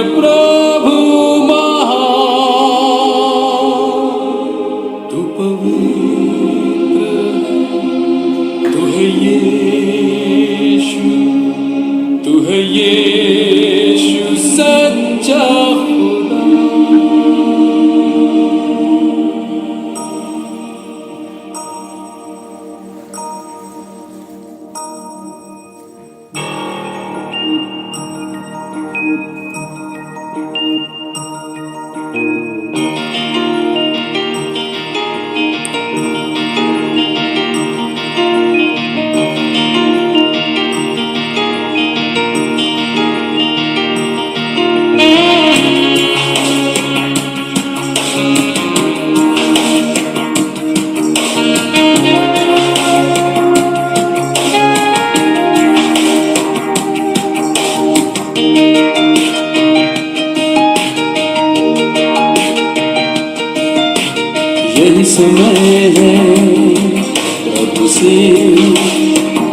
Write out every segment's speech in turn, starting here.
प्रभु महान, तू पवित्र है, तू है यीशु, तू है यीशु सच्चा खुदा। यही समय है प्रभु से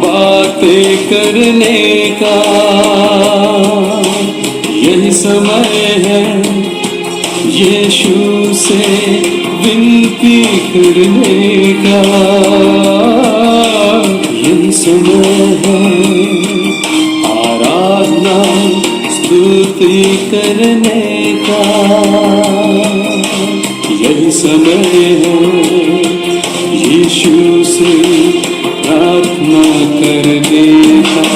बातें करने का, यही समय है यीशु से विनती करने का, यही समय है आराधना स्तुति करने का, यही समय है यीशु से प्रार्थना करने का।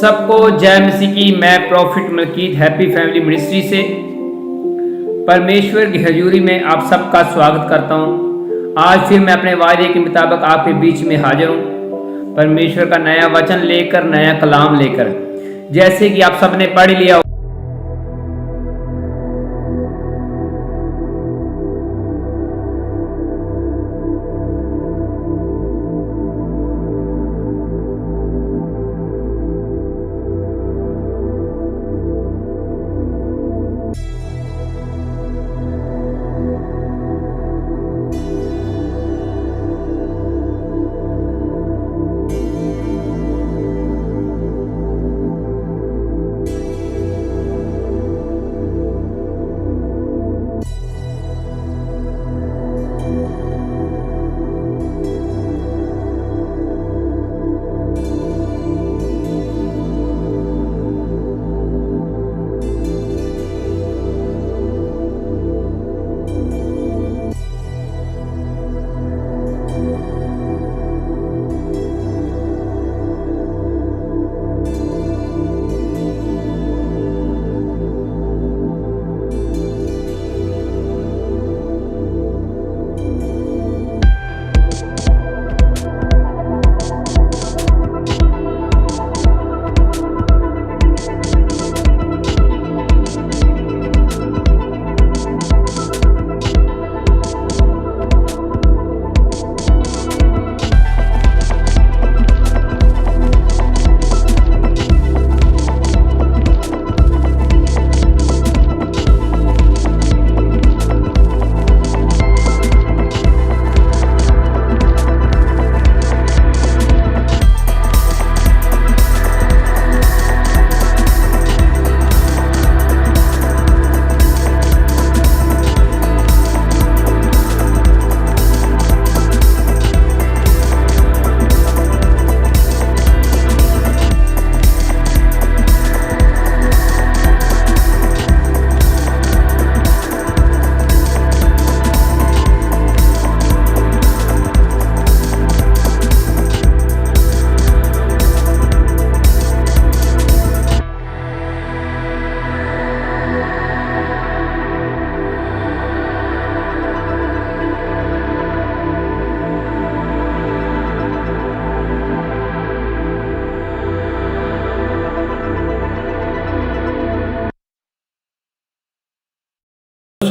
सबको जय मसीह की। मैं prophet Malkit happy family ministry से परमेश्वर की हजूरी में आप सबका स्वागत करता हूं। आज फिर मैं अपने वायदे के मुताबिक आपके बीच में हाजिर हूं, परमेश्वर का नया वचन लेकर, नया कलाम लेकर। जैसे कि आप सबने पढ़ लिया,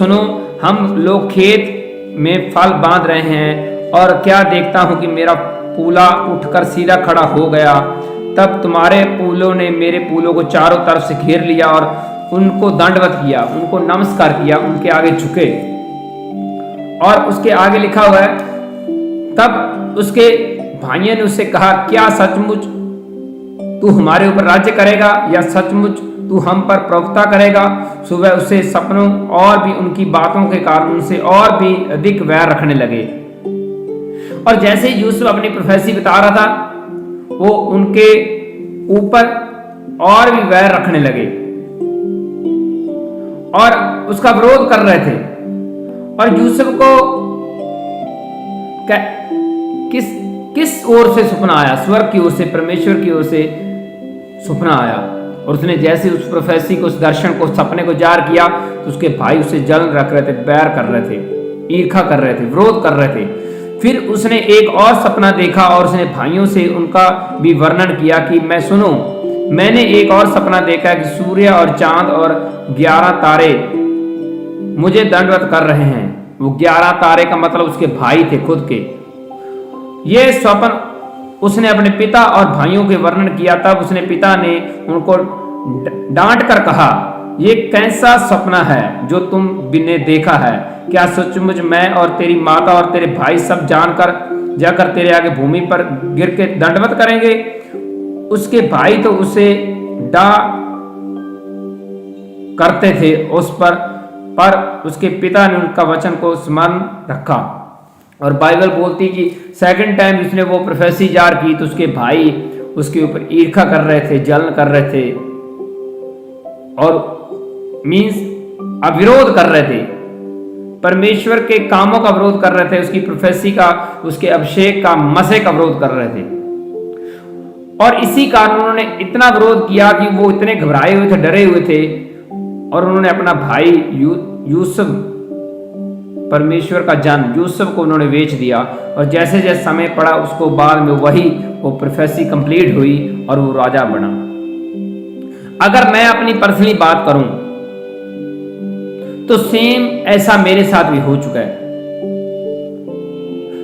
सुनो, हम लोग खेत में फल बांध रहे हैं और क्या देखता हूं कि मेरा पूला उठकर सीधा खड़ा हो गया। तब तुम्हारे पूलों ने मेरे पूलों को चारों तरफ से घेर लिया और उनको दंडवत किया, उनको नमस्कार किया, उनके आगे झुके। और उसके आगे लिखा हुआ है, तब उसके भाइयों ने उससे कहा, क्या सचमुच तू हमारे ऊपर राज्य करेगा या सचमुच तू हम पर प्रभुता करेगा? सुबह उसे सपनों और भी उनकी बातों के कारण उनसे और भी अधिक वैर रखने लगे। और जैसे ही यूसुफ अपनी प्रोफेसी बता रहा था, वो उनके ऊपर और भी वैर रखने लगे और उसका विरोध कर रहे थे। और यूसुफ को किस ओर से सपना आया? स्वर्ग की ओर से, परमेश्वर की ओर से सपना आया। और उसने जैसे उस प्रोफेसी को, उस दर्शन को, सपने को जार किया, तो उसके भाई उसे जलन रख रहे थे, बैर कर रहे थे, ईर्खा कर रहे थे, विरोध कर रहे थे। फिर उसने एक और सपना देखा और उसने भाइयों से उनका भी वर्णन किया कि मैं सुनो, मैंने एक और सपना देखा कि सूर्य और चांद और 11 तारे मुझे दंडवत कर रहे हैं। वो 11 तारे का मतलब उसके भाई थे खुद के। ये स्वप्न उसने अपने पिता और भाइयों के वर्णन किया। तब उसने पिता ने उनको डांट कर कहा, ये कैसा सपना है जो तुमने देखा है? क्या सचमुच मैं और तेरी माता और तेरे भाई सब जानकर जाकर तेरे आगे भूमि पर गिर के दंडवत करेंगे? उसके भाई तो उसे डा करते थे उस पर उसके पिता ने उनका वचन को स्मरण रखा। और बाइबल बोलती कि सेकंड टाइम उसने वो प्रोफेसी जार की तो उसके भाई उसके ऊपर ईर्खा कर रहे थे, जलन कर रहे थे और मींस अविरोध कर रहे थे, परमेश्वर के कामों का विरोध कर रहे थे, उसकी प्रोफेसी का, उसके अभिषेक का, मसे का विरोध कर रहे थे। और इसी कारण उन्होंने इतना विरोध किया कि वो इतने घबराए हुए थे, डरे हुए थे और उन्होंने अपना भाई यूसुफ, परमेश्वर का जन यूसुफ को उन्होंने बेच दिया। और जैसे जैसे समय पड़ा उसको बाद में वो प्रोफेसी कंप्लीट हुई और वो राजा बना। अगर मैं अपनी पर्सनली बात करूं तो सेम ऐसा मेरे साथ भी हो चुका है।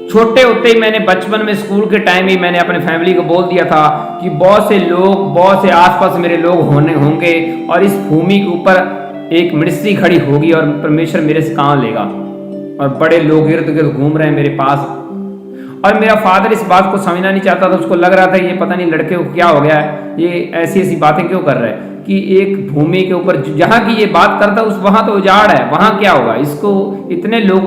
छोटे होते ही मैंने बचपन में स्कूल के टाइम ही मैंने अपने फैमिली को बोल दिया था कि बहुत से लोग, बहुत से आसपास मेरे लोग होंगे और इस भूमि के ऊपर एक मिनिस्ट्री खड़ी होगी और परमेश्वर मेरे से काम लेगा। और बड़े लोग इर्द गिर्द घूम रहे हैं मेरे पास। और मेरा फादर इस बात को समझना नहीं चाहता था। उसको लग रहा था ये पता नहीं लड़के को क्या हो गया है, ये ऐसी ऐसी बातें क्यों कर रहा है कि एक भूमि के ऊपर जहां की ये बात करता उस वहां तो उजाड़ है, वहां क्या होगा, इसको इतने लोग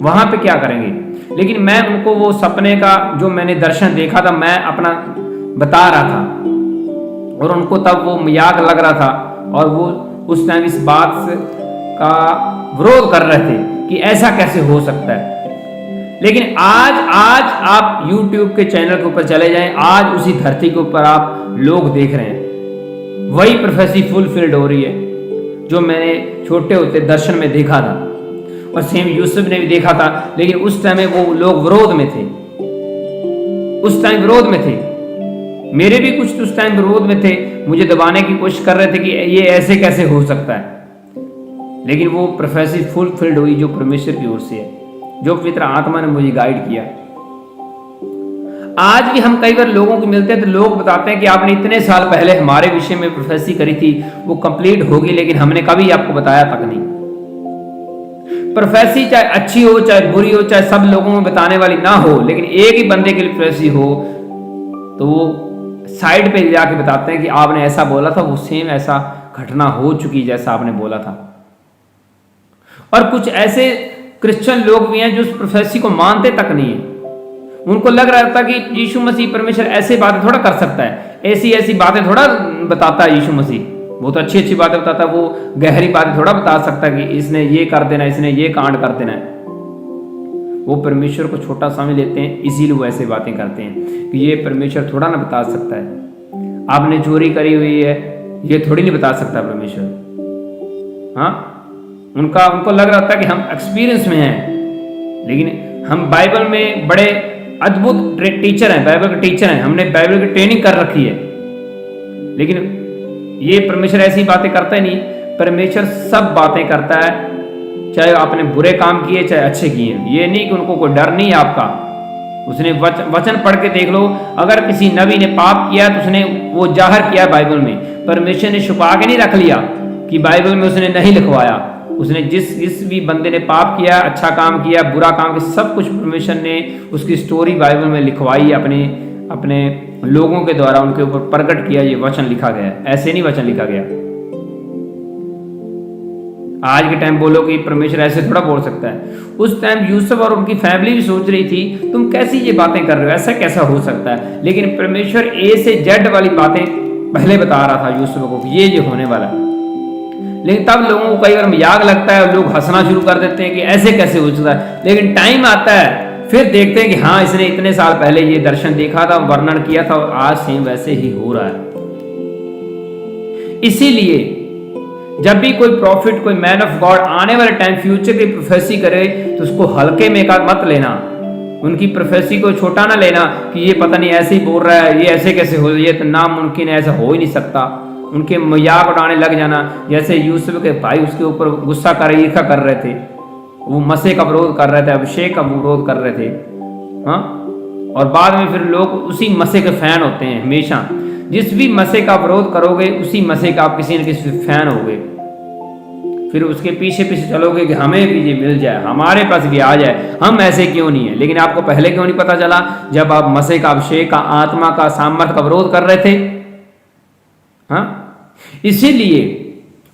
वहां पे क्या करेंगे। लेकिन मैं उनको वो सपने का जो मैंने दर्शन देखा था मैं अपना बता रहा था और उनको तब वो मजाक लग रहा था और वो उस टाइम इस बात का विरोध कर रहे थे कि ऐसा कैसे हो सकता है। लेकिन आज आप YouTube के चैनल के ऊपर चले जाएं, आज उसी धरती के ऊपर आप लोग देख रहे हैं, वही प्रोफेसी फुलफिल्ड हो रही है जो मैंने छोटे होते दर्शन में देखा था और सेम यूसुफ ने भी देखा था। लेकिन उस टाइम वो लोग विरोध में थे, उस टाइम विरोध में थे। मेरे भी कुछ उस टाइम विरोध में थे, मुझे दबाने की कोशिश कर रहे थे कि ये ऐसे कैसे हो सकता है। लेकिन वो प्रोफेसी फुलफिल्ड हुई जो परमेश्वर की ओर से है, जो पवित्र आत्मा ने मुझे गाइड किया। आज भी हम कई बार लोगों को मिलते हैं तो लोग बताते हैं कि आपने इतने साल पहले हमारे विषय में प्रोफेसी करी थी, वो कंप्लीट होगी, लेकिन हमने कभी आपको बताया तक नहीं। प्रोफेसी चाहे अच्छी हो चाहे बुरी हो, चाहे सब लोगों में बताने वाली ना हो, लेकिन एक ही बंदे के लिए प्रोफेसी हो तो वो साइड पे जाके बताते हैं कि आपने ऐसा बोला था, वो सेम ऐसा घटना हो चुकी जैसा आपने बोला था। और कुछ ऐसे क्रिश्चियन लोग भी हैं जो उस प्रोफेसी को मानते तक नहीं है। उनको लग रहा था कि यीशु मसीह परमेश्वर ऐसे बातें थोड़ा कर सकता है, ऐसी ऐसी बातें थोड़ा बताता है यीशु मसीह, वो तो अच्छी अच्छी बातें बताता है, वो गहरी बातें थोड़ा बता सकता है कि इसने ये कर देना, इसने ये कांड कर देना है। वो परमेश्वर को छोटा समझ लेते हैं, इसीलिए वो ऐसे बातें करते हैं कि ये परमेश्वर थोड़ा ना बता सकता है, आपने चोरी करी हुई है ये थोड़ी नहीं बता सकता परमेश्वर। हाँ, उनको लग रहा था कि हम एक्सपीरियंस में हैं, लेकिन हम बाइबल में बड़े अद्भुत टीचर हैं, बाइबल के टीचर हैं, हमने बाइबल की ट्रेनिंग कर रखी है। लेकिन ये परमेश्वर ऐसी बातें करता ही नहीं। परमेश्वर सब बातें करता है चाहे आपने बुरे काम किए चाहे अच्छे किए। ये नहीं कि उनको कोई डर नहीं है आपका। उसने वचन पढ़ के देख लो, अगर किसी नबी ने पाप किया तो उसने वो जाहिर किया बाइबल में, परमेश्वर ने छुपा के नहीं रख लिया कि बाइबल में उसने नहीं लिखवाया। उसने जिस भी बंदे ने पाप किया, अच्छा काम किया, बुरा काम किया, सब कुछ परमेश्वर ने उसकी स्टोरी बाइबल में लिखवाई, अपने लोगों के द्वारा उनके ऊपर प्रकट किया। ये वचन लिखा गया, ऐसे नहीं वचन लिखा गया। आज के टाइम बोलो कि परमेश्वर ऐसे थोड़ा बोल सकता है। उस टाइम यूसुफ और उनकी फैमिली भी सोच रही थी तुम कैसी ये बातें कर रहे हो, ऐसा कैसा हो सकता है। लेकिन परमेश्वर ए से जेड वाली बातें पहले बता रहा था यूसुफ को, ये होने वाला है। लेकिन तब लोगों को कई बार मजाक लगता है और लोग हंसना शुरू कर देते हैं कि ऐसे कैसे हो सकता है। लेकिन टाइम आता है, फिर देखते हैं कि हाँ, इसने इतने साल पहले ये दर्शन देखा था, वर्णन किया था और आज सेम वैसे ही हो रहा है। इसीलिए जब भी कोई प्रॉफिट, कोई मैन ऑफ गॉड आने वाले टाइम फ्यूचर की प्रोफेसी करे तो उसको हल्के में मत लेना। उनकी प्रोफेसी को छोटा ना लेना कि ये पता नहीं ऐसे ही बोल रहा है, ये ऐसे कैसे हो, ये तो नामुमकिन है, ऐसा हो ही नहीं सकता। उनके मजाक उड़ाने लग जाना। जैसे यूसुफ के भाई उसके ऊपर गुस्सा ईर्ष्या कर रहे थे, वो मसीह का विरोध कर रहे थे, अभिषेक का विरोध कर रहे थे। हाँ, और बाद में फिर लोग उसी मसीह के फैन होते हैं हमेशा। जिस भी मसीह का विरोध करोगे उसी मसीह का आप किसी न किसी फैन होगे। फिर उसके पीछे पीछे चलोगे कि हमें भी ये मिल जाए, हमारे पास भी आ जाए, हम ऐसे क्यों नहीं है। लेकिन आपको पहले क्यों नहीं पता चला, जब आप मसीह का, अभिषेक का, आत्मा का, सामर्थ का विरोध कर रहे थे। हाँ, इसीलिए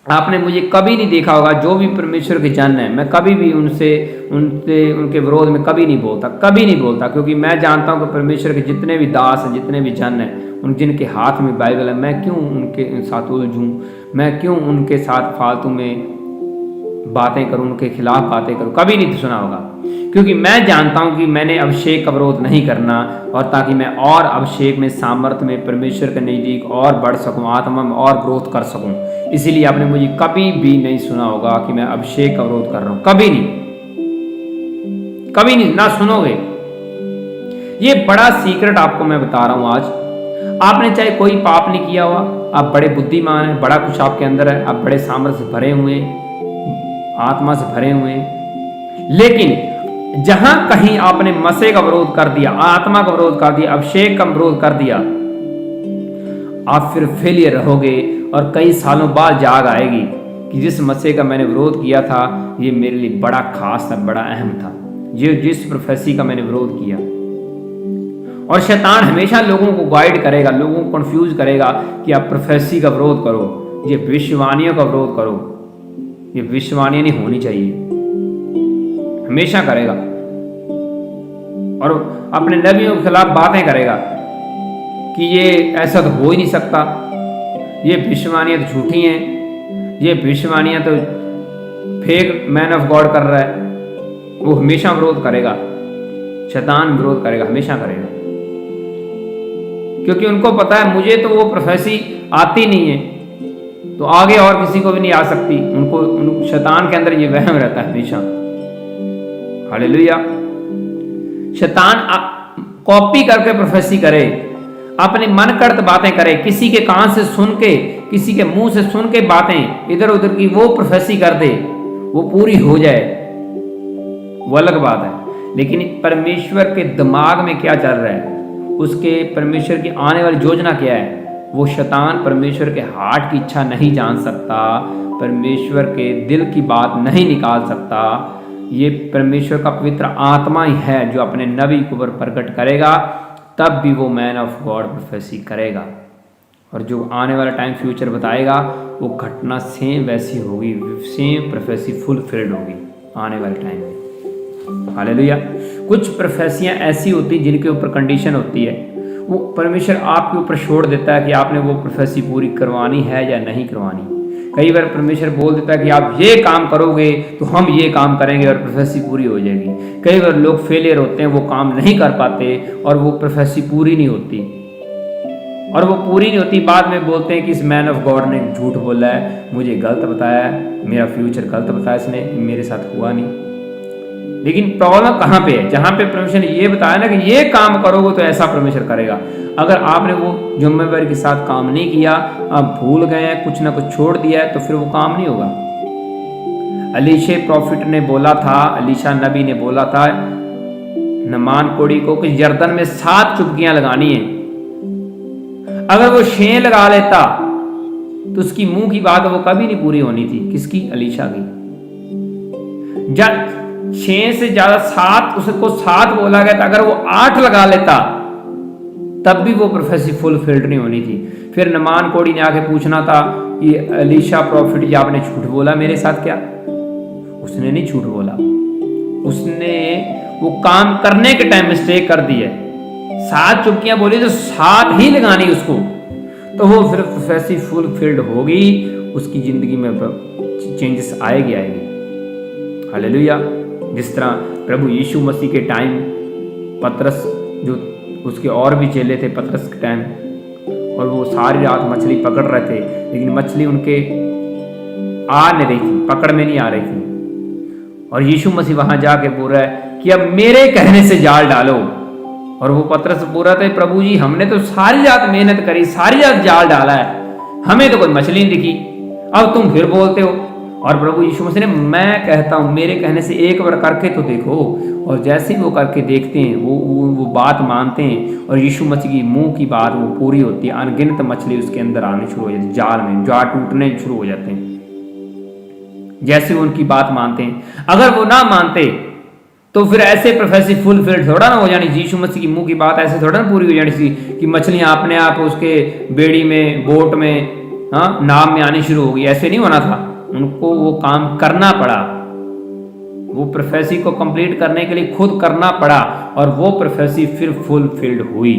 आपने मुझे कभी नहीं देखा होगा, जो भी परमेश्वर के जन है, मैं कभी भी उनके विरोध में कभी नहीं बोलता, क्योंकि मैं जानता हूं कि परमेश्वर के जितने भी दास हैं, जितने भी जन हैं, जिनके हाथ में बाइबल है, मैं क्यों उनके साथ उलझूं, मैं क्यों उनके साथ फालतू में बातें करूं, उनके खिलाफ बातें करूं। कभी नहीं सुना होगा, क्योंकि मैं जानता हूं कि मैंने अभिषेक का विरोध नहीं करना, और ताकि मैं और अभिषेक में, सामर्थ्य में, परमेश्वर के नजदीक और बढ़ सकूं, आत्मा में और ग्रोथ कर सकूं। इसीलिए आपने मुझे कभी भी नहीं सुना होगा कि मैं अभिषेक का विरोध कर रहा हूं। कभी नहीं, ना सुनोगे। ये बड़ा सीक्रेट आपको मैं बता रहा हूं आज। आपने चाहे कोई पाप नहीं किया हुआ, आप बड़े बुद्धिमान हैं, बड़ा कुछ आपके अंदर है, आप बड़े सामर्थ्य से भरे हुए, आत्मा से भरे हुए, लेकिन जहां कहीं आपने मसीह का विरोध कर दिया, आत्मा का विरोध कर दिया, अभिषेक का विरोध कर दिया, आप फिर फेलियर रहोगे। और कई सालों बाद जाग आएगी कि जिस मसीह का मैंने विरोध किया था, ये मेरे लिए बड़ा खास था, बड़ा अहम था, ये जिस प्रोफेसी का मैंने विरोध किया। और शैतान हमेशा लोगों को गाइड करेगा, लोगों को कंफ्यूज करेगा कि आप प्रोफेसी का विरोध करो, ये भविष्यवाणियों का विरोध करो, ये भविष्यवाणी नहीं होनी चाहिए, हमेशा करेगा। और अपने नबियों के खिलाफ बातें करेगा कि ये ऐसा तो हो ही नहीं सकता, ये भविष्यवाणियां तो झूठी हैं, ये भविष्यवाणियां तो फेक मैन ऑफ गॉड कर रहा है। वो हमेशा विरोध करेगा, शैतान विरोध करेगा, हमेशा करेगा, क्योंकि उनको पता है मुझे तो वो प्रोफेसी आती नहीं है, तो आगे और किसी को भी नहीं आ सकती। उनको शैतान के अंदर ये वहम रहता है हमेशा। हालेलुया। शैतान कॉपी करके प्रोफेसी करे, अपनी मनगढ़ंत बातें करे, किसी के कान से सुन के, किसी के मुंह से सुन के बातें इधर उधर की वो प्रोफेसी कर दे, वो पूरी हो जाए, वो अलग बात है। लेकिन परमेश्वर के दिमाग में क्या चल रहा है, उसके परमेश्वर की आने वाली योजना क्या है, वो शैतान परमेश्वर के हार्ट की इच्छा नहीं जान सकता, परमेश्वर के दिल की बात नहीं निकाल सकता। ये परमेश्वर का पवित्र आत्मा ही है जो अपने नबी के ऊपर प्रकट करेगा, तब भी वो मैन ऑफ गॉड प्रोफेसी करेगा। और जो आने वाला टाइम फ्यूचर बताएगा वो घटना सेम वैसी होगी, सेम प्रोफेसी फुलफिल्ड होगी आने वाले टाइम में। हालेलुया। कुछ प्रोफेसियां ऐसी होती जिनके ऊपर कंडीशन होती है, वो परमेश्वर आपके ऊपर छोड़ देता है कि आपने वो प्रोफेसी पूरी करवानी है या नहीं करवानी। कई बार परमेश्वर बोल देता है कि आप ये काम करोगे तो हम ये काम करेंगे और प्रोफेसी पूरी हो जाएगी। कई बार लोग फेलियर होते हैं, वो काम नहीं कर पाते और वो प्रोफेसी पूरी नहीं होती, और वो पूरी नहीं होती। बाद में बोलते हैं कि इस मैन ऑफ गॉड ने झूठ बोला है, मुझे गलत बताया है, मेरा फ्यूचर गलत बताया इसने, मेरे साथ हुआ नहीं। लेकिन प्रॉब्लम कहाँ पे है, जहाँ पे परमेश्वर ने ये बताया ना कि ये काम करोगे तो ऐसा परमेश्वर करेगा। अगर आपने वो जिम्मेदारी के साथ काम नहीं किया, आप भूल गए हैं, कुछ ना कुछ छोड़ दिया है, तो फिर वो काम नहीं होगा। अलीशा प्रॉफिट ने बोला था, अलीशा नबी ने बोला था नमान कोड़ी को कि यरदन में 7 चुबकियां लगानी है। अगर वो 6 लगा लेता तो उसकी मुंह की बात वो कभी नहीं पूरी होनी थी। किसकी? अलीशा की। जब 6 से ज्यादा 7, उसको 7 बोला गया था, अगर वो 8 लगा लेता तब भी वो प्रोफेसी फुलफिल्ड नहीं होनी थी। फिर नमान कोड़ी ने आके पूछना था कि अलीशा प्रॉफिट जी आपने झूठ बोला मेरे साथ क्या? उसने नहीं झूठ बोला, उसने वो काम करने के टाइम मिस्टेक कर दी है। 7 चुबकियां बोली तो 7 ही लगानी उसको, तो वो फिर प्रोफेसी फुलफिल्ड होगी, उसकी जिंदगी में चेंजेस आएगी। हालेलुया। जिस तरह प्रभु यीशु मसीह के टाइम पतरस, जो उसके और भी चेले थे पतरस के टाइम, और वो सारी रात मछली पकड़ रहे थे, लेकिन मछली उनके आ नहीं रही थी, पकड़ में नहीं आ रही थी। और यीशु मसीह वहां जाके बोल रहा है कि अब मेरे कहने से जाल डालो। और वो पतरस बोल रहा था प्रभु जी हमने तो सारी रात मेहनत करी, सारी रात जाल डाला है, हमें तो कोई मछली नहीं दिखी, अब तुम फिर बोलते हो। और प्रभु यीशु मसीह ने, मैं कहता हूं मेरे कहने से एक बार करके तो देखो। और जैसे ही वो करके देखते हैं वो बात मानते हैं, और यीशु मसीह की मुंह की बात वो पूरी होती है। अनगिनत मछली उसके अंदर आनी शुरू हो जाती है, जाल में जाल टूटने शुरू हो जाते हैं जैसे वो उनकी बात मानते हैं। अगर वो ना मानते तो फिर ऐसे प्रोफेसी फुलफिल्ड थोड़ा ना हो जानी। यीशु मसीह की मुंह की बात ऐसे थोड़ा ना पूरी हो जानी थी कि मछलियां अपने आप उसके बेड़ी में, बोट में, नाव में आनी शुरू हो गई। ऐसे नहीं होना था, उनको वो काम करना पड़ा, वो प्रोफेसी को कंप्लीट करने के लिए खुद करना पड़ा, और वो प्रोफेसी फिर फुलफिल्ड हुई।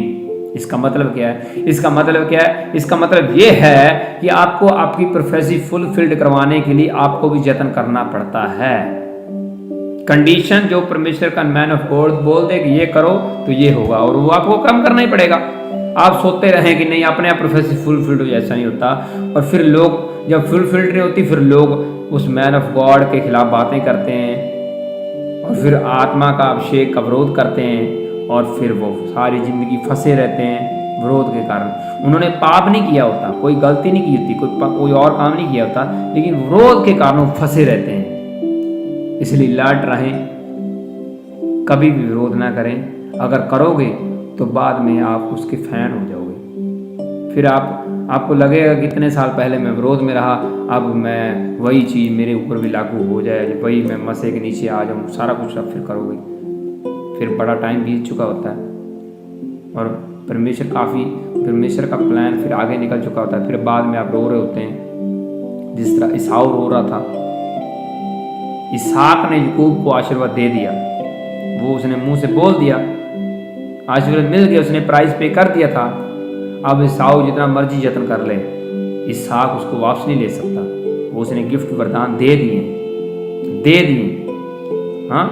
इसका मतलब क्या है? इसका मतलब क्या है? इसका मतलब ये है कि आपको आपकी प्रोफेसी फुलफिल्ड करवाने के लिए आपको भी यत्न करना पड़ता है। कंडीशन जो परमेश्वर का मैन ऑफ गॉड बोल दे कि ये करो तो ये होगा, और वो आपको काम करना ही पड़ेगा। आप सोचते रहें कि नहीं अपने आप प्रोफेसी फुलफिल्ड हो, ऐसा नहीं होता। और फिर लोग जब फुलफिल्ड नहीं होती, फिर लोग उस मैन ऑफ गॉड के खिलाफ बातें करते हैं, और फिर आत्मा का अभिषेक का विरोध करते हैं, और फिर वो सारी जिंदगी फंसे रहते हैं विरोध के कारण। उन्होंने पाप नहीं किया होता, कोई गलती नहीं की होती, कोई और काम नहीं किया होता, लेकिन विरोध के कारण वो फंसे रहते हैं। इसलिए लड़ रहें, कभी भी विरोध ना करें। अगर करोगे तो बाद में आप उसके फैन हो जाओगे। फिर आपको लगेगा कि इतने साल पहले मैं विरोध में रहा, अब मैं वही चीज़ मेरे ऊपर भी लागू हो जाए, वही मैं मसे के नीचे आ जाऊँ, सारा कुछ अब फिर करोगे। फिर बड़ा टाइम बीत चुका होता है, और परमेश्वर का प्लान फिर आगे निकल चुका होता है। फिर बाद में आप रो रहे होते हैं, जिस तरह ईसाऊ रो रहा था। इसहाक ने याकूब को आशीर्वाद दे दिया, वो उसने मुंह से बोल दिया, आशीर्वाद मिल गया, उसने प्राइस पे कर दिया था। अब ईसाऊ जितना मर्जी यत्न कर ले, इसहाक उसको वापस नहीं ले सकता। वो उसने गिफ्ट वरदान दे दिए। हाँ,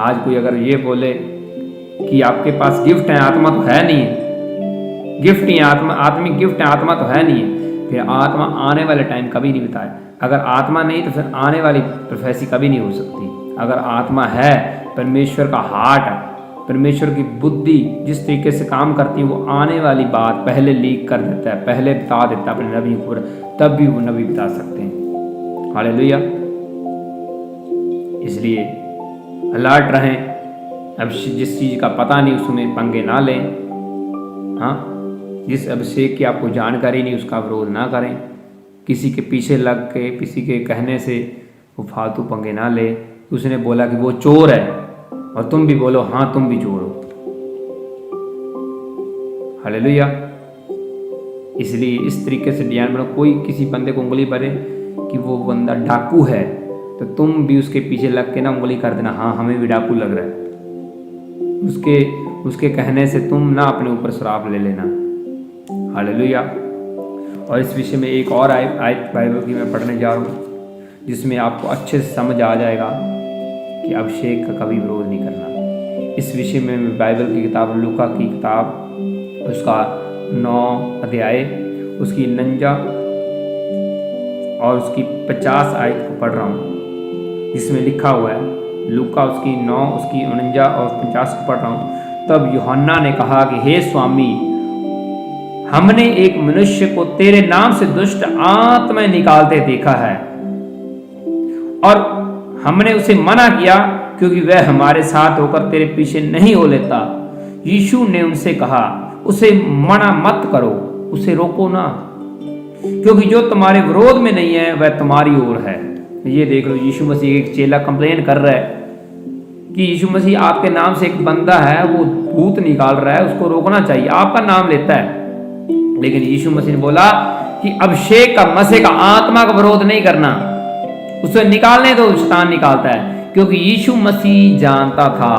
आज कोई अगर ये बोले कि आपके पास गिफ्ट है, आत्मा तो है नहीं है, गिफ्ट ही आत्मिक गिफ्ट है, आत्मा तो है नहीं है, फिर आत्मा आने वाले टाइम कभी नहीं बताए। अगर आत्मा नहीं तो फिर आने वाली प्रोफेसी कभी नहीं हो सकती। अगर आत्मा है, परमेश्वर का हार्ट, परमेश्वर की बुद्धि जिस तरीके से काम करती है, वो आने वाली बात पहले लीक कर देता है, पहले बता देता है अपने नबी को, तब भी वो नबी बता सकते हैं। हालेलुया। इसलिए अलर्ट रहें। अब जिस चीज़ का पता नहीं उसमें पंगे ना लें। हाँ, जिस अभिषेक की आपको जानकारी नहीं उसका विरोध ना करें। किसी के पीछे लग के, किसी के कहने से वो फालतू पंगे ना ले। उसने बोला कि वो चोर है और तुम भी बोलो हाँ तुम भी चोर हो। हालेलुया। इसलिए इस तरीके से ध्यान बनो, कोई किसी बंदे को उंगली भरे कि वो बंदा डाकू है तो तुम भी उसके पीछे लग के ना उंगली कर देना, हाँ हमें भी डाकू लग रहा है। उसके कहने से तुम ना अपने ऊपर श्राप ले लेना। हालेलुया। और इस विषय में एक और आयत बाइबल की मैं पढ़ने जा रहा हूँ, जिसमें आपको अच्छे से समझ आ जाएगा कि अभिषेक का कभी विरोध नहीं करना। इस विषय में मैं बाइबल की किताब लूका की किताब उसका 9 अध्याय उसकी 49 और उसकी 50 आयत को पढ़ रहा हूँ, जिसमें लिखा हुआ है, लूका उसकी 9 उसकी 49 और 50 को पढ़ रहा हूँ। तब यूहन्ना ने कहा कि हे स्वामी, हमने एक मनुष्य को तेरे नाम से दुष्ट आत्माएं निकालते देखा है और हमने उसे मना किया क्योंकि वह हमारे साथ होकर तेरे पीछे नहीं हो लेता। यीशु ने उनसे कहा, उसे मना मत करो, उसे रोको ना, क्योंकि जो तुम्हारे विरोध में नहीं है वह तुम्हारी ओर है। ये देख लो, यीशु मसीह, एक चेला कंप्लेन कर रहा है कि यीशु मसीह आपके नाम से एक बंदा है वो भूत निकाल रहा है, उसको रोकना चाहिए, आपका नाम लेता है। लेकिन यीशु मसीह ने बोला कि अभिषेक का, मसीह का, आत्मा का विरोध नहीं करना, उसे निकालने दो, शैतान निकालता है। क्योंकि यीशु मसीह जानता था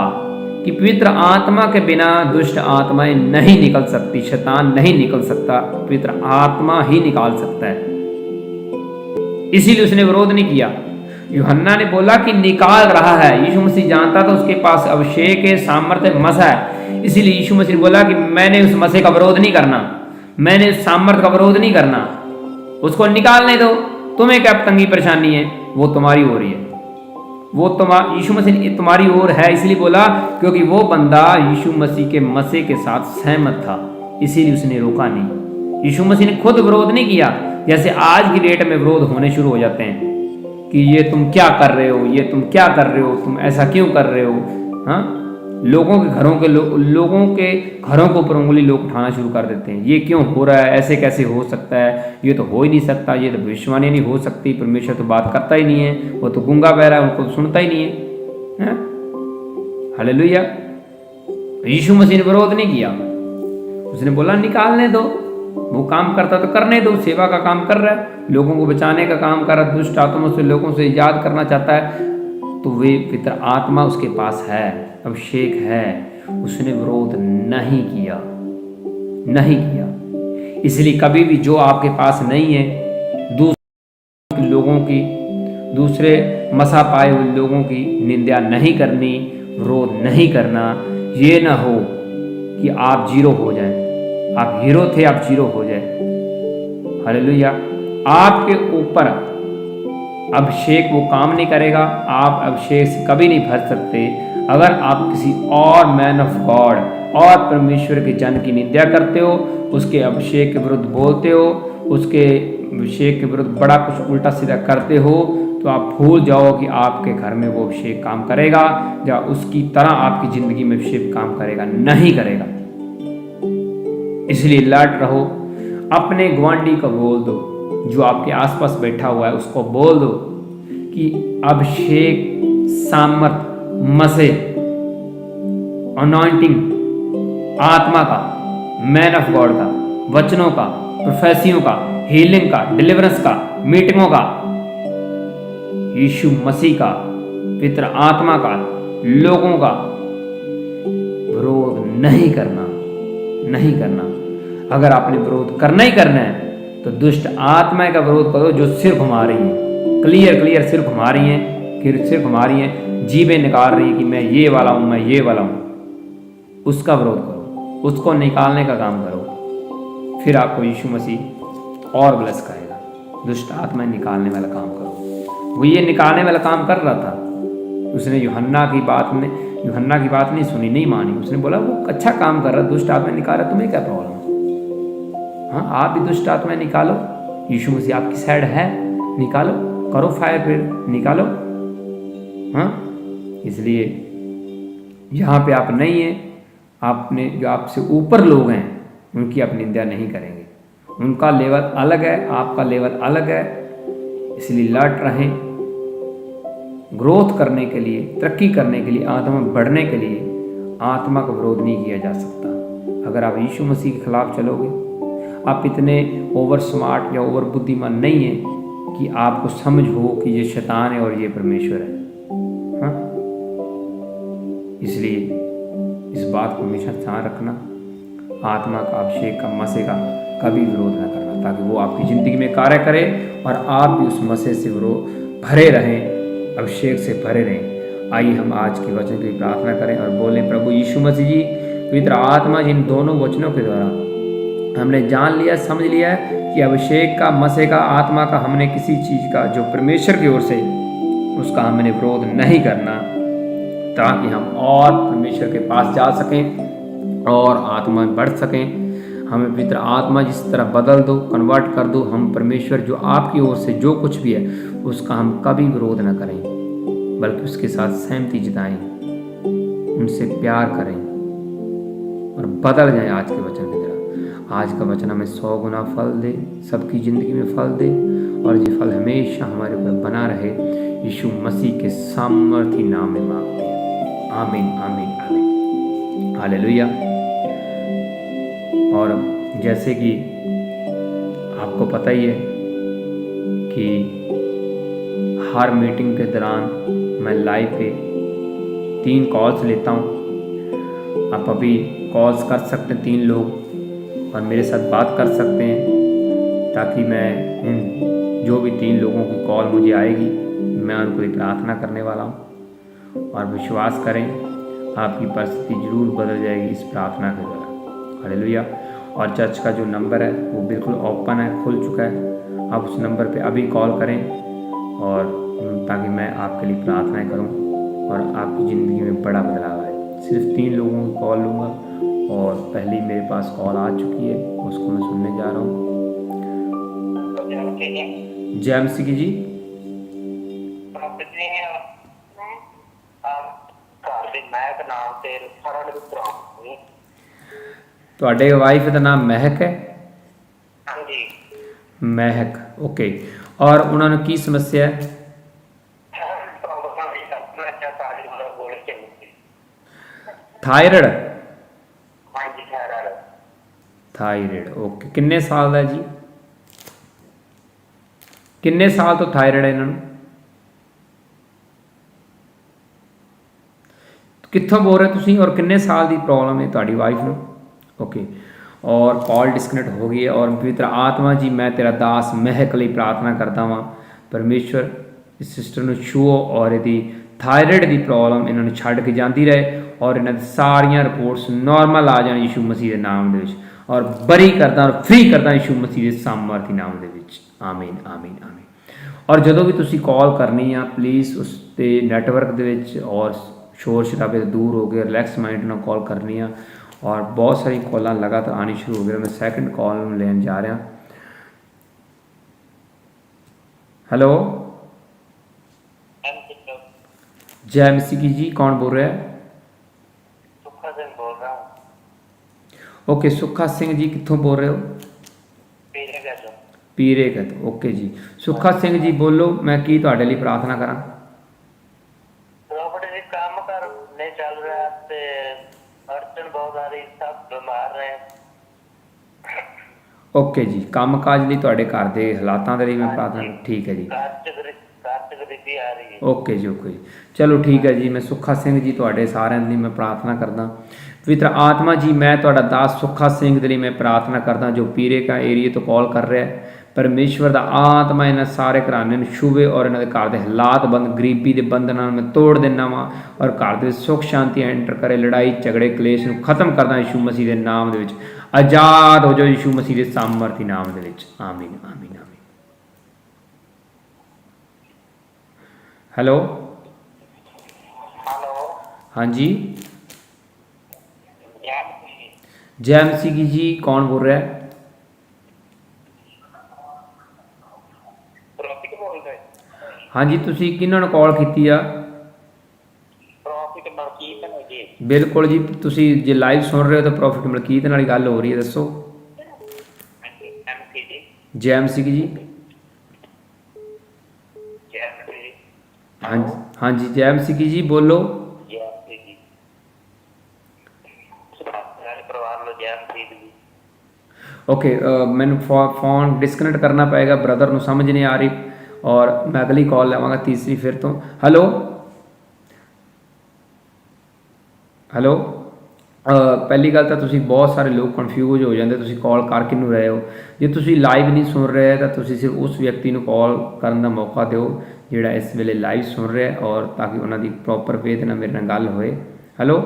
कि पवित्र आत्मा के बिना दुष्ट आत्माएं नहीं निकल सकती, शैतान नहीं निकल सकता, पवित्र आत्मा ही निकाल सकता है। इसीलिए उसने विरोध नहीं किया। यूहन्ना ने बोला कि निकाल रहा है, यीशु मसीह जानता था उसके पास अभिषेक है, सामर्थ्य, मसा है। इसीलिए यीशु मसीह ने बोला कि मैंने उस मसे का विरोध नहीं करना, मैंने उस सामर्थ्य का विरोध नहीं करना, उसको निकालने दो। तुम्हें क्या तंगी परेशानी है, वो तुम्हारी ओर ही है, वो यीशु मसीह तुम्हारी ओर है। इसलिए बोला क्योंकि वो बंदा यीशु मसीह के मसे के साथ सहमत था, इसीलिए उसने रोका नहीं। यीशु मसीह ने खुद विरोध नहीं किया, जैसे आज की डेट में विरोध होने शुरू हो जाते हैं कि ये तुम क्या कर रहे हो, ये तुम क्या कर रहे हो, तुम ऐसा क्यों कर रहे हो। हाँ, लोगों के घरों के ऊपर उंगली लोग उठाना शुरू कर देते हैं, ये क्यों हो रहा है, ऐसे कैसे हो सकता है, ये तो हो ही नहीं सकता, ये तो भविष्यवाणी नहीं हो सकती, परमेश्वर तो बात करता ही नहीं है, वो तो गूंगा बहरा है, उनको तो सुनता ही नहीं है। हालेलुया। यीशु मसीह ने विरोध नहीं किया, उसने बोला निकालने दो, वो काम करता तो करने दो, सेवा का काम कर रहा है, लोगों को बचाने का काम कर रहा है, दुष्ट आत्माओं से लोगों से इजाद करना चाहता है, तो वे पवित्र आत्मा उसके पास है, अभिषेक है, उसने विरोध नहीं किया, नहीं किया। इसलिए कभी भी जो आपके पास नहीं है, दूसरे लोगों की, दूसरे मसा पाए हुए लोगों की निंदा नहीं करनी, विरोध नहीं करना। ये ना हो कि आप जीरो हो जाएं, आप हीरो थे, आप जीरो हो जाए। हालेलुया। आपके ऊपर अभिषेक वो काम नहीं करेगा, आप अभिषेक से कभी नहीं भर सकते अगर आप किसी और मैन ऑफ गॉड और परमेश्वर के जन की निंदा करते हो, उसके अभिषेक के विरुद्ध बोलते हो, उसके अभिषेक के विरुद्ध बड़ा कुछ उल्टा सीधा करते हो, तो आप भूल जाओ कि आपके घर में वो अभिषेक काम करेगा या उसकी तरह आपकी जिंदगी में अभिषेक काम करेगा, नहीं करेगा। इसलिए अलर्ट रहो, अपने ग्वांडी को बोल दो, जो आपके आसपास बैठा हुआ है उसको बोल दो कि अभिषेक, सामर्थ, मसे, अनॉइंटिंग, आत्मा का, मैन ऑफ गॉड का, वचनों का, प्रोफेसियों का, हीलिंग का, डिलीवरेंस का, मीटिंगों का, यीशु मसीह का, पवित्र आत्मा का, लोगों का विरोध नहीं करना, नहीं करना। अगर आपने विरोध करना ही करना है तो दुष्ट आत्मा का विरोध करो जो सिर घुमा रही है, क्लियर सिर घुमा रही है, सिर घुमा रही है, जीभें निकाल रही है कि मैं ये वाला हूँ, मैं ये वाला हूँ। उसका विरोध करो, उसको निकालने का काम करो, फिर आपको यीशु मसीह और ब्लेस करेगा। दुष्ट आत्मा निकालने वाला काम करो। वो ये निकालने वाला काम कर रहा था, उसने यूहन्ना की बात नहीं सुनी, नहीं मानी। उसने बोला वो अच्छा काम कर रहा, दुष्ट आत्मा निकाल रहा, तुम्हें क्या प्रॉब्लम है। हाँ, आप भी दुष्ट आत्मा निकालो, यीशु मसीह आपकी साइड है, निकालो, करो फायर, फिर निकालो। हाँ, इसलिए यहाँ पे आप नहीं हैं, आपने जो आपसे ऊपर लोग हैं उनकी आप निंदा नहीं करेंगे, उनका लेवल अलग है, आपका लेवल अलग है। इसलिए लड़ रहें, ग्रोथ करने के लिए, तरक्की करने के लिए, आत्मा बढ़ने के लिए आत्मा का विरोध नहीं किया जा सकता। अगर आप यीशु मसीह के खिलाफ चलोगे, आप इतने ओवर स्मार्ट या ओवर बुद्धिमान नहीं है कि आपको समझ हो कि ये शैतान है और ये परमेश्वर है। हाँ, इसलिए इस बात को हमेशा ध्यान रखना, आत्मा का, अभिषेक का, मसे का कभी विरोध न करना, ताकि वो आपकी ज़िंदगी में कार्य करे और आप भी उस मसे से भरे रहें, अभिषेक से भरे रहें। आइए हम आज के वचन की प्रार्थना करें और बोलें, प्रभु यीशु मसीह जी, पवित्र आत्मा, जिन दोनों वचनों के द्वारा हमने जान लिया, समझ लिया है कि अभिषेक का, मसे का, आत्मा का, हमने किसी चीज़ का जो परमेश्वर की ओर से, उसका हमने विरोध नहीं करना, ताकि हम और परमेश्वर के पास जा सकें और आत्मा में बढ़ सकें। हमें पवित्र आत्मा जिस तरह बदल दो, कन्वर्ट कर दो। हम परमेश्वर जो आपकी ओर से जो कुछ भी है उसका हम कभी विरोध न करें, बल्कि उसके साथ सहमति जताएं, उनसे प्यार करें और बदल जाए आज के वचन की तरह। आज का वचन हमें 100 गुना फल दे, सबकी ज़िंदगी में फल दे, और ये फल हमेशा हमारे ऊपर बना रहे। यीशु मसीह के सामर्थी नाम में मांगते हैं, आमीन आमीन आमीन, हालेलुया। और जैसे कि आपको पता ही है कि हर मीटिंग के दौरान मैं लाइव पे 3 कॉल्स लेता हूँ। आप अभी कॉल्स कर सकते हैं 3 लोग और मेरे साथ बात कर सकते हैं, ताकि मैं इन जो भी 3 लोगों की कॉल मुझे आएगी मैं उनको एक प्रार्थना करने वाला हूँ। और विश्वास करें आपकी परिस्थिति जरूर बदल जाएगी इस प्रार्थना के द्वारा, हालेलुया। और चर्च का जो नंबर है वो बिल्कुल ओपन है, खुल चुका है। आप उस नंबर पे अभी कॉल करें और ताकि मैं आपके लिए प्रार्थनाएं करूं और आपकी ज़िंदगी में बड़ा बदलाव आए। सिर्फ 3 लोगों की कॉल लूँगा और पहली मेरे पास कॉल आ चुकी है, उसको मैं सुनने जा रहा हूँ। जय मसीह की जी। ਤੁਹਾਡੇ ਵਾਈਫ ਦਾ ਨਾਮ ਮਹਿਕ ਹੈ? ਹਾਂਜੀ ਮਹਿਕ, ਓਕੇ। ਔਰ ਉਹਨਾਂ ਨੂੰ ਕੀ ਸਮੱਸਿਆ ਹੈ? थायराइड? ਹਾਂਜੀ ਥਾਇਰਾਇਡ। Thyroid, okay. किन्ने साल ਦਾ ਜੀ? किन्ने साल तो थायराइड है इन्होंने? कित्थों बोल रहे तुसी और किन्ने साल की प्रॉब्लम है ਤੁਹਾਡੀ वाइफ ਨੂੰ? ओके। और कॉल डिस्कनेक्ट हो गई है। और पवित्र आत्मा जी मैं तेरा दास महक ਲਈ प्रार्थना करता ਵਾਂ, परमेश्वर इस सिस्टर ਨੂੰ ਛੂਓ और ਇਹਦੀ थायराइड की प्रॉब्लम इन्होंने छड़ के जाती रहे और इन्होंने सारिया रिपोर्ट्स नॉर्मल आ जाए यीशु मसीह के नाम दे विच, और बरी करदा और फ्री करदा यीशु मसीह के सामर्थी नाम दे विच, आमीन आमीन आमीन। और जदों भी तुसी कॉल करनी आ प्लीज़ उस ते नैटवर्क दे विच और शोर शराबे तो दूर हो गए, रिलैक्स माइंड नाल कॉल करनी आ। और बहुत सारी कॉलां लगातार आनी शुरू हो गई। मैं सैकेंड कॉल लेन जा रहा। हेलो, जय मसीह की जी, कौन बोल रहा है? सुखा सिंह बोल रहा हूँ। ओके, सुखा सिंह जी कित्थों बोल रहे हो? पीरे का तो ओके जी। सुखा सिंह जी बोलो, मैं की तुहाडे लई प्रार्थना करा? प्रॉपर्टी काम कर नहीं चल रहा ते अड़चन बहुत आ रही, सब बीमार रहे। ओके जी, काम काज लई तुहाडे घर दे हालातां दे लई मैं प्रार्थना, ठीक है जी। गरीबी आ रही है। ओके जी, ओके जी, चलो ठीक है जी। मैं सुखा सिंह जी तुहाडे सारिਆਂ ਲਈ मैं प्रार्थना करदा। पवित्र आत्मा जी मैं तुहाडा दास सुखा सिंह दे ਲਈ मैं प्रार्थना करदा जो पीरे का एरिए तो कॉल कर रहा है। परमेश्वर दा आत्मा इन्हां सारे घराने नूं छूवे और इन्हां दे घर दे हालात बंद, गरीबी दे बंधनां मैं तोड़ देना वा और घर दे सुख शांति एंटर करे, लड़ाई झगड़े कलेश नूं खत्म करदा यीशु मसीह दे नाम दे विच। आज़ाद हो जाओ यीशु मसीह दे सामर्थी नाम दे विच, आमीन आमीन आमीन। हेलो, हेलो, हाँ जी, जय मसीह की जी, कौन बोल रहा है? प्रॉफिट बोल रहे? हाँ जी, तुसी किन्हां नूं कॉल कीती आ? प्रॉफिट मलकीत है जी। बिल्कुल जी, तुसी जे लाइव सुन रहे हो तो प्रॉफिट मलकीत नाल गल हो रही है, दसो। एमसी जी। जय मसीह की जी। हाँ जी, हाँ जी, जय मसीह की जी, बोलो। ओके, मैंने फोन डिस्कनेक्ट करना पएगा, ब्रदर नूं समझ नहीं आ रही और मैं अगली कॉल लवांगा, तीसरी फिर तो। हेलो हेलो, पहली गल तो तुसी बहुत सारे लोग कन्फ्यूज हो जाते, तुसी कॉल कर किनू रहे हो। जे तुसी लाइव नहीं सुन रहे तो तुसी सिर्फ उस व्यक्ति नूं कॉल करन दा मौका दो जिहड़ा इस वेले लाइव सुन रहा है, और ताकि उन्होंने प्रॉपर वे दे नाल मेरे नाल गल होए। हेलो,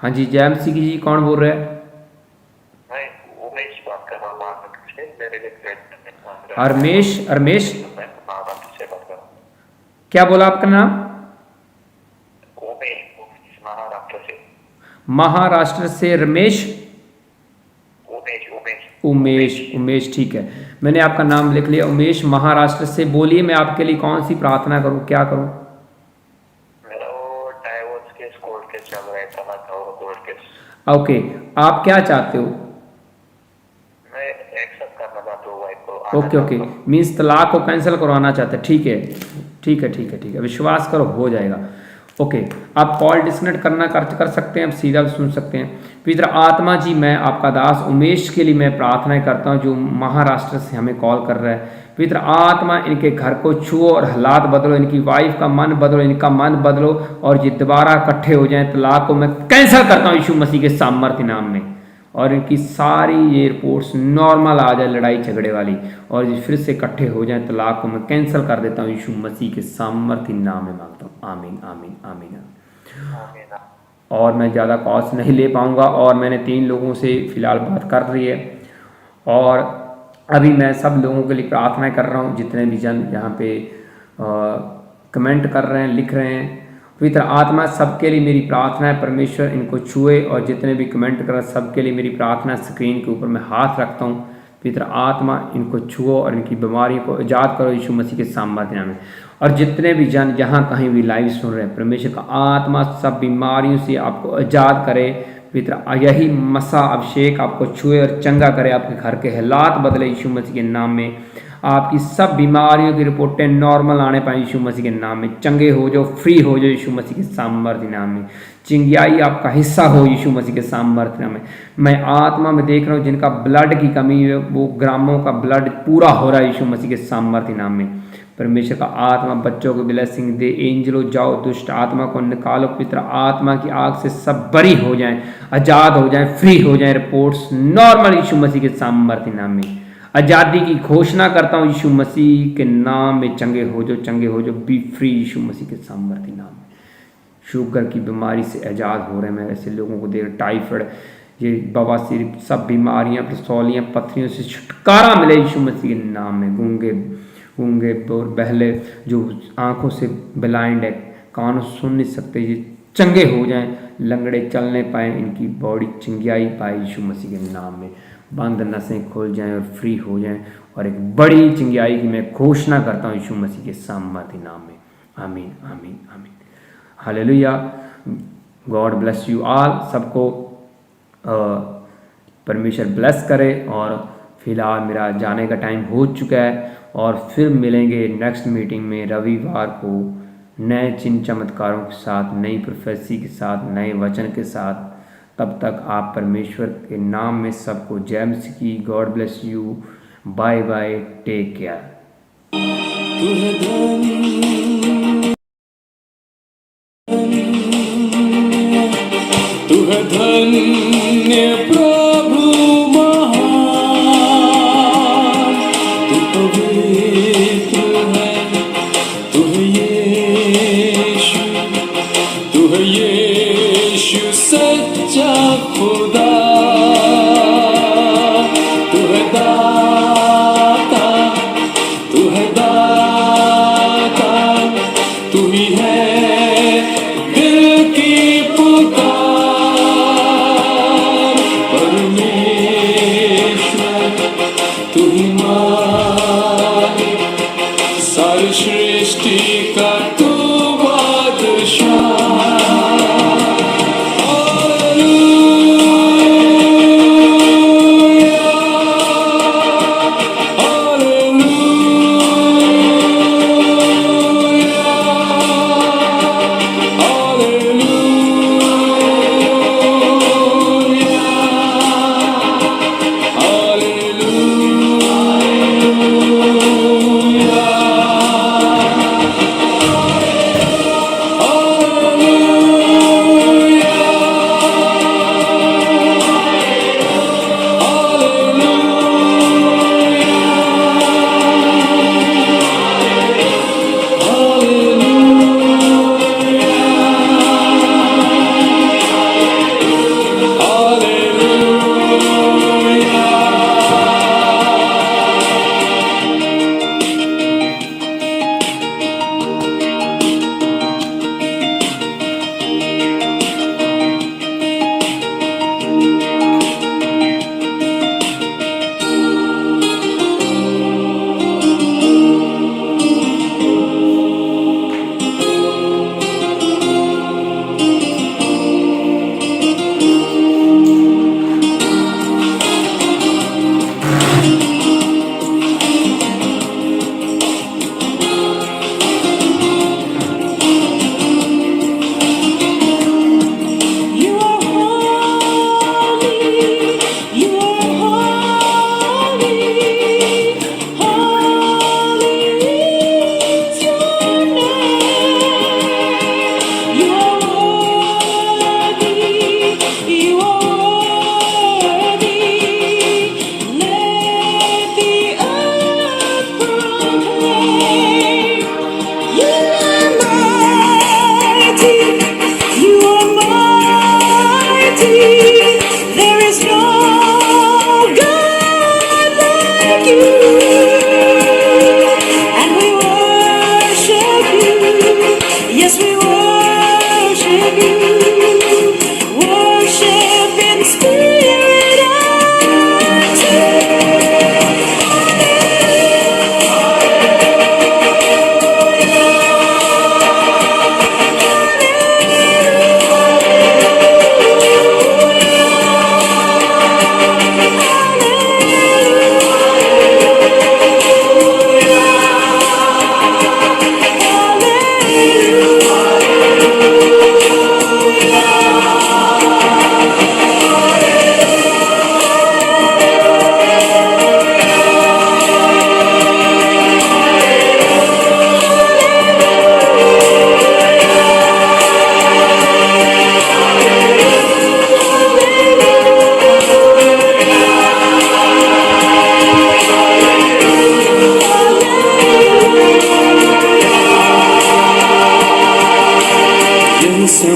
हाँ जी, जय मसीह की जी, कौन बोल रहा है? रमेश, रमेश क्या बोला आपका नाम? महाराष्ट्र से रमेश, उमेश उमेश उमेश, उमेश, ठीक है, मैंने आपका नाम लिख लिया, उमेश महाराष्ट्र से। बोलिए मैं आपके लिए कौन सी प्रार्थना करूं, क्या करूं? मेरा वो डाइवोर्स केस कोर्ट केस चल रहा है, तलाक का वो कोर्ट केस। ओके, आप क्या चाहते हो? मैं एक्सेप्ट करना चाहता हूँ वाइफ को। ओके ओके, मीन्स तलाक को कैंसिल करवाना चाहते हैं, ठीक है ठीक है ठीक है ठीक है, विश्वास करो हो जाएगा। ओके, आप कॉल डिस्कनेक्ट करना कर सकते हैं, आप सीधा भी सुन सकते हैं। पवित्र आत्मा जी, मैं आपका दास उमेश के लिए मैं प्रार्थनाएं करता हूं जो महाराष्ट्र से हमें कॉल कर रहा है। पवित्र आत्मा इनके घर को छुओ और हालात बदलो, इनकी वाइफ का मन बदलो, इनका मन बदलो और ये दोबारा इकट्ठे हो जाएं। तलाक को मैं कैंसिल करता हूँ यीशु मसीह के सामर्थ्य नाम में, और इनकी सारी ये रिपोर्ट्स नॉर्मल आ जाए लड़ाई झगड़े वाली, और ये फिर से इकट्ठे हो जाएं। तलाक को मैं कैंसिल कर देता हूँ यीशु मसीह के सामर्थ्य नाम में मांगता हूँ, आमीन आमीन आमीन। और मैं ज़्यादा कॉस्ट नहीं ले पाऊँगा, और मैंने 3 लोगों से फ़िलहाल बात कर रही है, और अभी मैं सब लोगों के लिए प्रार्थनाएं कर रहा हूँ जितने भी जन यहाँ पे कमेंट कर रहे हैं, लिख रहे हैं। पवित्र आत्मा सबके लिए मेरी प्रार्थना है, परमेश्वर इनको छुए, और जितने भी कमेंट कर रहे हैं सबके लिए मेरी प्रार्थना, स्क्रीन के ऊपर मैं हाथ रखता हूँ। पवित्र आत्मा इनको छुओ और इनकी बीमारियों को आज़ाद करो यीशु मसीह के सामर्थ्य नाम में। और जितने भी जन जहाँ कहीं भी लाइव सुन रहे हैं, परमेश्वर का आत्मा सब बीमारियों से आपको आज़ाद करे। पवित्र यही मसा अभिषेक आपको छुए और चंगा करे, आपके घर के हालात बदले यीशु मसीह के नाम में। आपकी सब बीमारियों की रिपोर्टें नॉर्मल आने पाए यीशु मसीह के नाम में। चंगे हो जाओ, फ्री हो जाओ यीशु मसीह के सामर्थ्य नाम में। चिंगाई आपका हिस्सा हो यीशु मसीह के सामर्थ्य नाम में। मैं आत्मा में देख रहा हूँ जिनका ब्लड की कमी है, वो ग्रामों का ब्लड पूरा हो रहा है यीशु मसीह के सामर्थ्य नाम में। परमेश्वर का आत्मा बच्चों को ब्लेसिंग दे। एंजलो जाओ, दुष्ट आत्मा को निकालो, पवित्र आत्मा की आग से सब बरी हो जाएं, आज़ाद हो जाएं, फ्री हो जाएं। रिपोर्ट्स नॉर्मल यीशु मसीह के सामर्थ्य नाम में। आज़ादी की घोषणा करता हूँ यीशु मसीह के नाम में। चंगे हो जाओ, चंगे हो जाओ, बी फ्री यीशु मसीह के सामर्थ्य नाम में। शुगर की बीमारी से आज़ाद हो रहे हैं, मैं ऐसे लोगों को देख, टाइफाइड, ये बवासीर, सब बीमारियाँ, पिस्तौलियाँ, पत्थरियों से छुटकारा मिले यीशु मसीह के नाम में। गूंगे और बहले जो आंखों से ब्लाइंड है, कानों सुन नहीं सकते, ये चंगे हो जाएं। लंगड़े चलने पाए, इनकी बॉडी चिंगाई पाए यीशु मसीह के नाम में। बंद नसें खुल जाएं और फ्री हो जाएं, और एक बड़ी चिंगाई की मैं घोषणा करता हूँ यीशु मसीह के सामर्थ्य नाम में। आमीन आमीन आमीन, hallelujah. God bless you all. सबको परमेश्वर ब्लेस करे। और फिलहाल मेरा जाने का टाइम हो चुका है, और फिर मिलेंगे नेक्स्ट मीटिंग में रविवार को नए चिन्ह चमत्कारों के साथ, नई प्रोफेसी के साथ, नए वचन के साथ। तब तक आप परमेश्वर के नाम में सबको जय मसीह की। God bless you, bye bye, take care. तू है धन्य प्रभु महान, तू पवित्र है, तू है यीशु, तू है यीशु सच्चा खुदा, तू है दाता, तू है दाता, तू ही है दिल की पुकार। तू ही मालिक, सारी सृष्टि का तू बादशाह।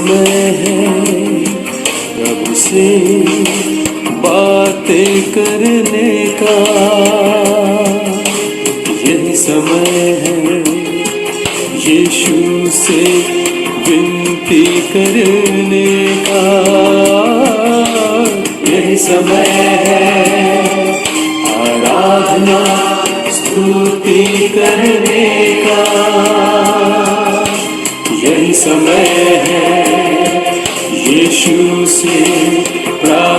समय है प्रभु से बातें करने का, यही समय है यीशु से विनती करने का, यही समय है आराधना स्तुति करने का, यही समय है यीशु से प्रार्थना